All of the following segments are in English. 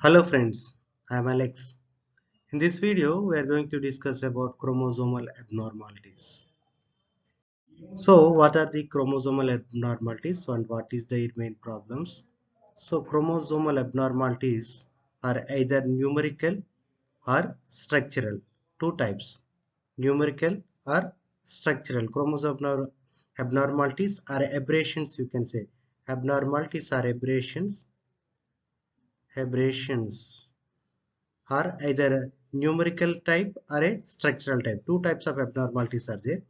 Hello friends, I am Alex. In this video, we are going to discuss about chromosomal abnormalities. So, what are the chromosomal abnormalities and what is their main problems? So, chromosomal abnormalities are either numerical or structural. Two types, numerical or structural. Chromosomal abnormalities are aberrations, you can say. Abnormalities are aberrations are either a numerical type or a structural type. Two types of abnormalities are there.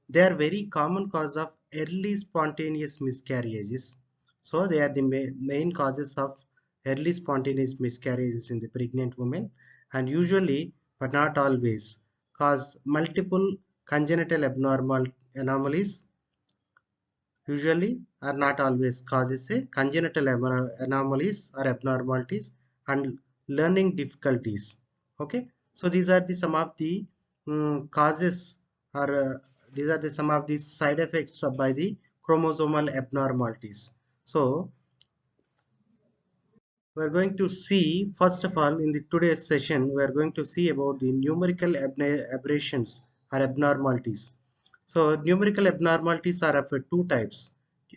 They are very common cause of early spontaneous miscarriages. So they are the main causes of early spontaneous miscarriages in the pregnant women, and usually but not always cause multiple congenital abnormal anomalies. Usually are not always causes a congenital anomalies or abnormalities and learning difficulties. Okay, so these are the some of the causes, or these are the some of the side effects of by the chromosomal abnormalities. So we are going to see, first of all, in the today's session we are going to see about the numerical aberrations or abnormalities. So numerical abnormalities are of two types,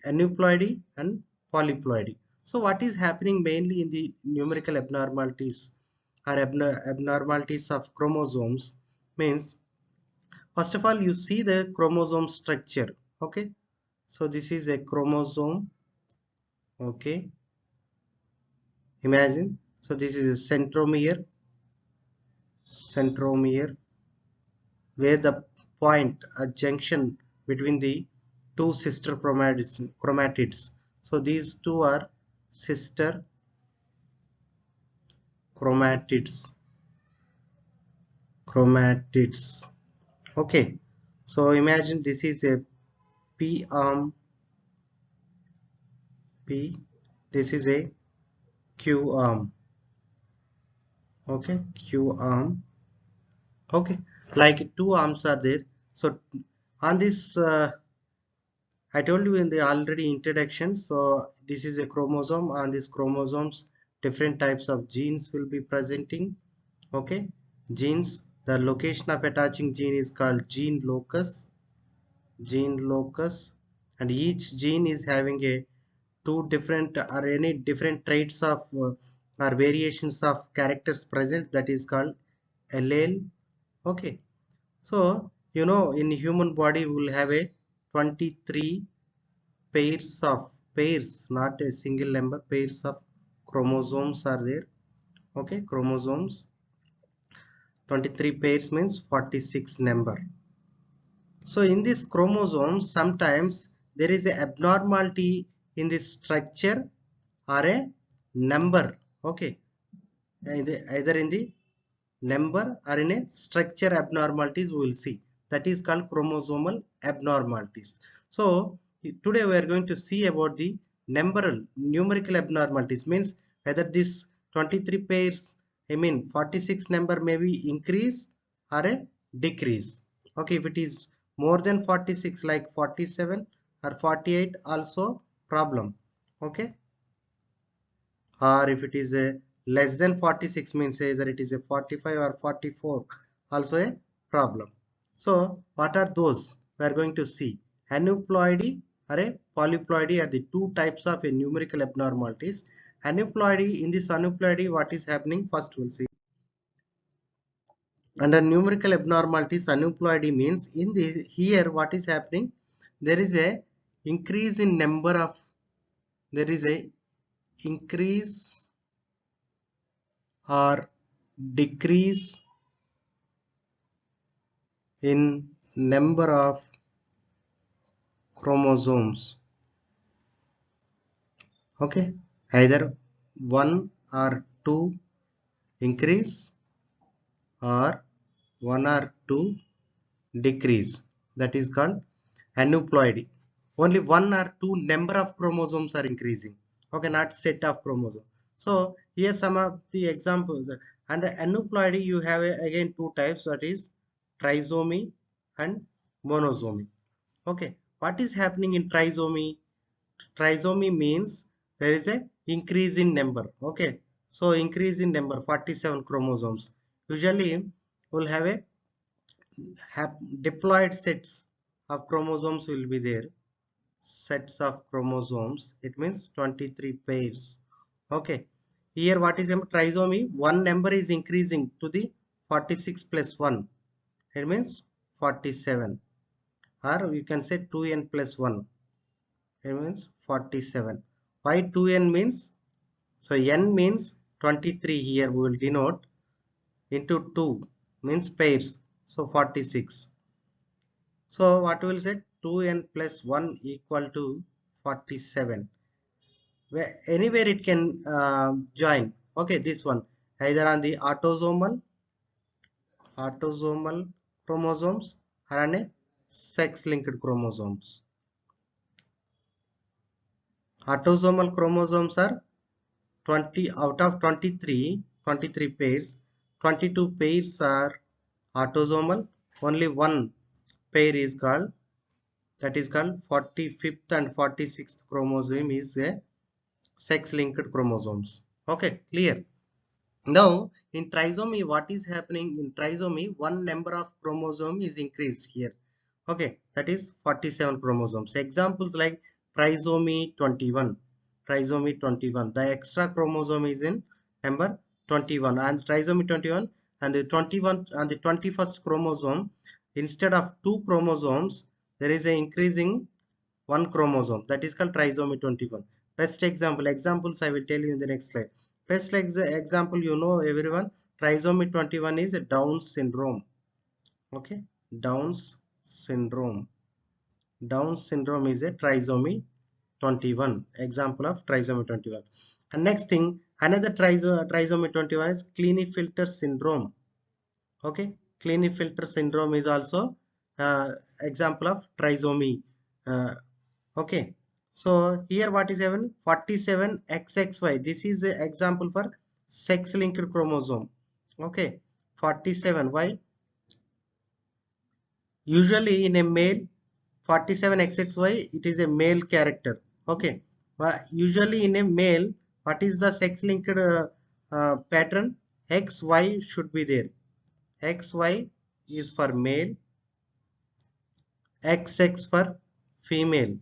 aneuploidy and polyploidy. So what is happening mainly in the numerical abnormalities or abnormalities of chromosomes means, first of all, you see the chromosome structure. Okay, so this is a chromosome. Okay, imagine, so this is a centromere where the point, a junction between the two sister chromatids. So these two are sister chromatids. Okay, so imagine this is a P arm P. This is a Q arm. Okay, Q arm. Okay, like two arms are there. So on this I told you in the already introduction, so this is a chromosome. On these chromosomes different types of genes will be presenting. Okay, genes, the location of attaching gene is called gene locus, and each gene is having a two different or any different traits of or variations of characters present, that is called allele. Okay, so you know in human body we will have a 23 pairs, not a single number, pairs of chromosomes are there. Okay, chromosomes, 23 pairs means 46 number. So in this chromosome sometimes there is a abnormality in the structure or a number. Okay, either in the number or in a structure abnormalities we will see, that is called chromosomal abnormalities. So today we are going to see about the numerical abnormalities, means whether this 23 pairs, I mean 46 number may be increase or a decrease. Okay, if it is more than 46 like 47 or 48 also problem. Okay, or if it is a less than 46 means either it is a 45 or 44 also a problem. So what are those we are going to see? Aneuploidy or a polyploidy are the two types of a numerical abnormalities. Aneuploidy, in this aneuploidy what is happening, first we'll see. Under numerical abnormalities, aneuploidy means in the here what is happening, there is a increase in number of, there is a increase or decrease in number of chromosomes. Okay, either one or two increase or one or two decrease, that is called aneuploidy. Only one or two number of chromosomes are increasing. Okay, not set of chromosomes. So here some of the examples. Under aneuploidy you have again two types, that is trisomy and monosomy. Okay, what is happening in trisomy? Trisomy means there is a increase in number. Okay, So increase in number 47 chromosomes. Usually we'll have a diploid sets of chromosomes will be there. Sets of chromosomes, it means 23 pairs. Okay, here what is a trisomy? One number is increasing to the 46 plus 1, it means 47, or you can say 2n plus 1, it means 47. Why 2n means? So n means 23, here we will denote, into 2 means pairs, so 46. So what will say? 2n plus 1 equal to 47. Where anywhere it can join. Okay, this one either on the autosomal chromosomes or on a sex linked chromosomes. Autosomal chromosomes are 20 out of 23 pairs. 22 pairs are autosomal. Only one pair is called, that is called 45th and 46th chromosome is a sex linked chromosomes. Okay, clear. Now in trisomy, what is happening in trisomy? One number of chromosome is increased here. Okay, that is 47 chromosomes. Examples like trisomy 21. Trisomy 21. The extra chromosome is in number 21, and trisomy 21, and the 21 and the 21st chromosome, instead of two chromosomes there is a increasing one chromosome, that is called trisomy 21. Best examples I will tell you in the next slide. Best example, you know everyone, trisomy 21 is a Down syndrome. Okay, Down's syndrome. Down syndrome is a trisomy 21, example of trisomy 21. And next thing, another trisomy 21 is Klinefelter syndrome. Okay, Klinefelter syndrome is also example of trisomy. Okay, so here what is happening? 47 XXY. This is an example for sex linked chromosome. Okay, 47. Why? Usually in a male, 47 XXY, it is a male character. Okay, but usually in a male, what is the sex linked pattern? XY should be there. XY is for male, XX for female.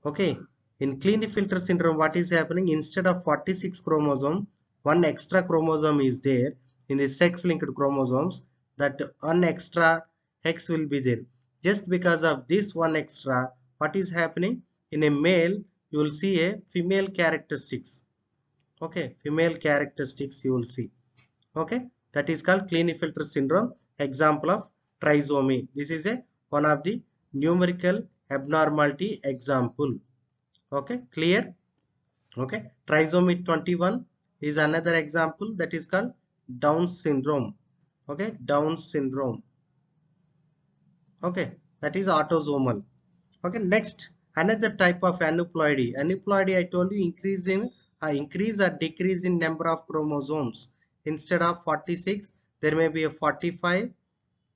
Okay, in Klinefelter syndrome, what is happening? Instead of 46 chromosome, one extra chromosome is there in the sex linked chromosomes. That one extra X will be there. Just because of this one extra, what is happening? In a male, you will see a female characteristics. Okay, female characteristics you will see. Okay, that is called Klinefelter syndrome. Example of trisomy. This is a one of the numerical abnormality example. Okay, clear. Okay, trisomy 21 is another example, that is called Down syndrome. Okay, Down syndrome. Okay, that is autosomal. Okay, next, another type of aneuploidy. Aneuploidy, I told you, increase or decrease in number of chromosomes. Instead of 46, there may be a 45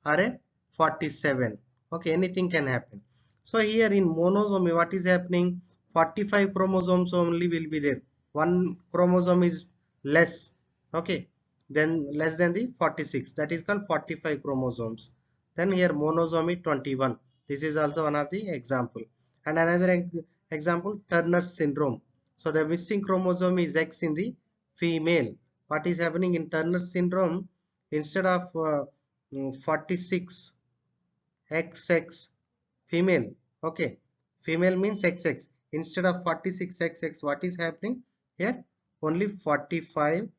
or a 47. Okay, anything can happen. So here in monosomy, what is happening? 45 chromosomes only will be there. One chromosome is less. Okay, then less than the 46. That is called 45 chromosomes. Then here monosomy 21. This is also one of the example. And another example, Turner syndrome. So the missing chromosome is X in the female. What is happening in Turner syndrome? Instead of 46 XX female, okay, female means XX, instead of 46 XX, what is happening here? Only 45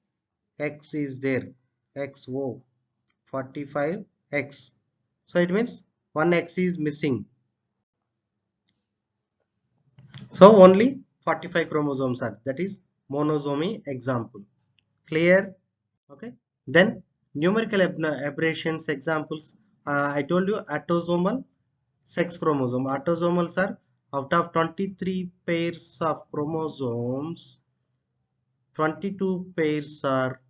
X is there, XO, 45 X. So it means one X is missing. So only 45 chromosomes are, that is monosomy example. Clear? Okay, then numerical aberrations examples. I told you autosomal sex chromosome. Autosomals are out of 23 pairs of chromosomes, 22 pairs are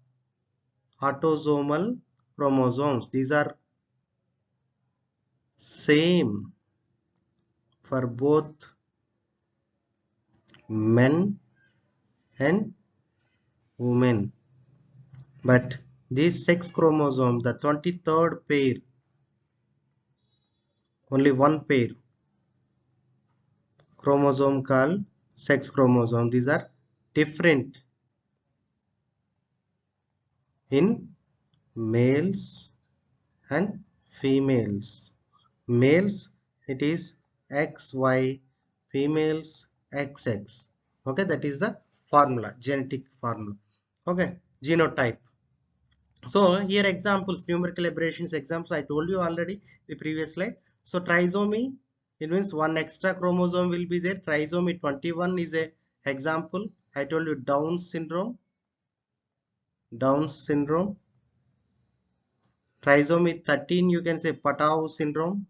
autosomal chromosomes. These are same for both men and women. But this sex chromosome, the 23rd pair, only one pair chromosome called sex chromosome. These are different in males and females. Males it is XY, females XX. Okay, that is the formula, genetic formula. Okay, genotype. So here examples, numerical aberrations examples I told you already the previous slide. So trisomy, it means one extra chromosome will be there. Trisomy 21 is a example. I told you Down syndrome. Down syndrome. Trisomy 13 you can say Patau syndrome.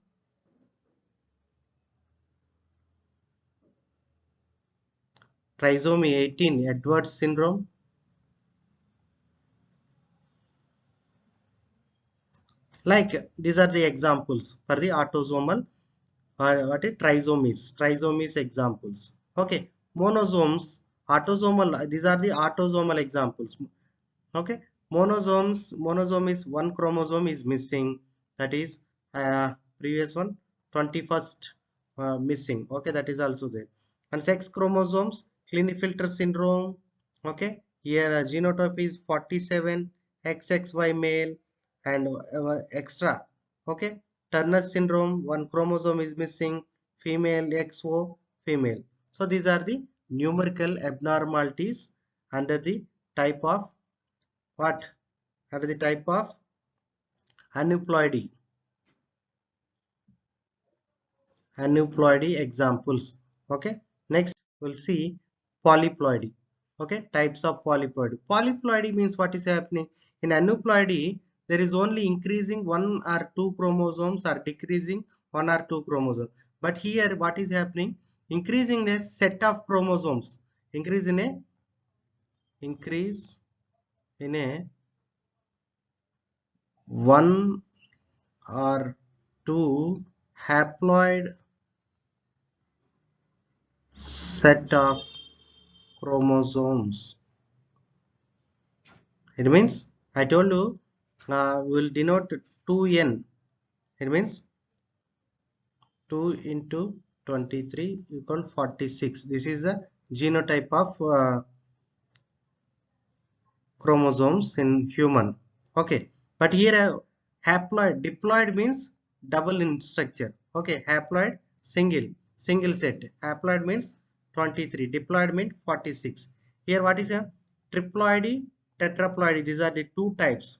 Trisomy 18 Edwards syndrome. Like these are the examples for the autosomal what is trisomies examples. Okay, monosomes, autosomal, these are the autosomal examples. Okay, monosome is one chromosome is missing, that is previous one 21st missing. Okay, that is also there. And sex chromosomes, Klinefelter syndrome. Okay, here genotype is 47 XXY male and extra. Okay, Turner syndrome, one chromosome is missing, female XO female. So these are the numerical abnormalities under the type of what? Under the type of aneuploidy. Aneuploidy examples. Okay, next we'll see polyploidy. Okay, types of polyploidy. Polyploidy means what is happening in aneuploidy, there is only increasing one or two chromosomes or decreasing one or two chromosomes. But here what is happening, increasing a set of chromosomes, increase in a one or two haploid set of chromosomes. It means I told you will denote 2n. It means 2 into 23 equal 46. This is the genotype of chromosomes in human. Okay, but here haploid, diploid means double in structure. Okay, haploid single set. Haploid means 23, diploid means 46. Here what is a triploidy, tetraploidy? These are the two types.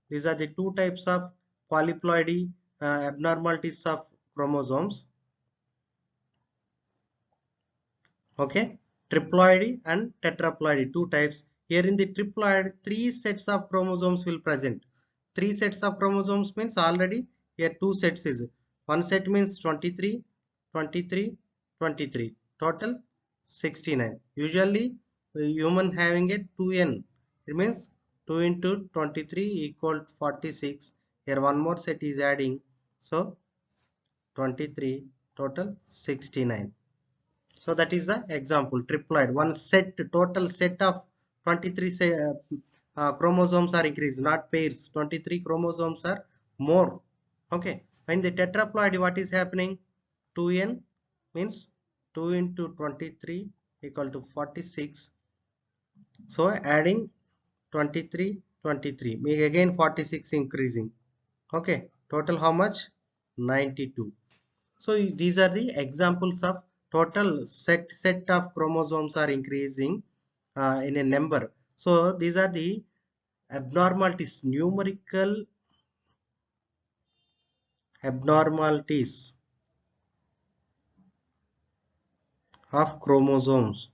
These are the two types of polyploidy abnormalities of chromosomes. Okay, triploidy and tetraploidy, two types. Here in the triploid, three sets of chromosomes will present. Three sets of chromosomes means already here two sets is. One set means 23, 23, 23. Total 69. Usually human having a 2n. It means 2 into 23 equal 46. Here one more set is adding. So 23 total 69. So that is the example triploid. One set, total set of 23 chromosomes are increased, not pairs. 23 chromosomes are more. Okay. And the tetraploid, what is happening? 2n means 2 into 23 equal to 46. So adding 23, 23, make again 46 increasing. Okay. Total how much? 92. So these are the examples of total set of chromosomes are increasing in a number. So these are the abnormalities, numerical abnormalities of chromosomes.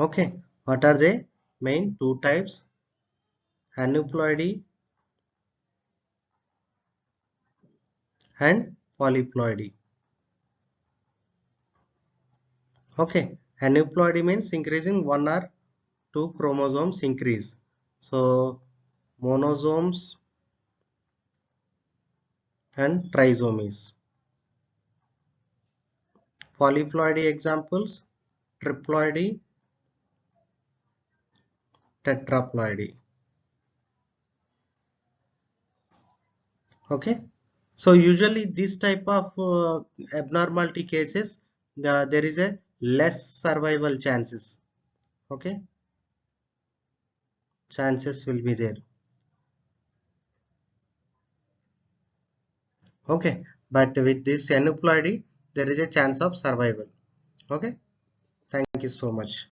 Okay, what are they? Main two types: aneuploidy and polyploidy. Okay, aneuploidy means increasing one or two chromosomes increase. So monosomes and trisomies. Polyploidy examples: triploidy, tetraploidy. Okay, so usually this type of abnormality cases, there is a less survival chances. Okay, chances will be there. Okay, but with this aneuploidy there is a chance of survival. Okay, thank you so much.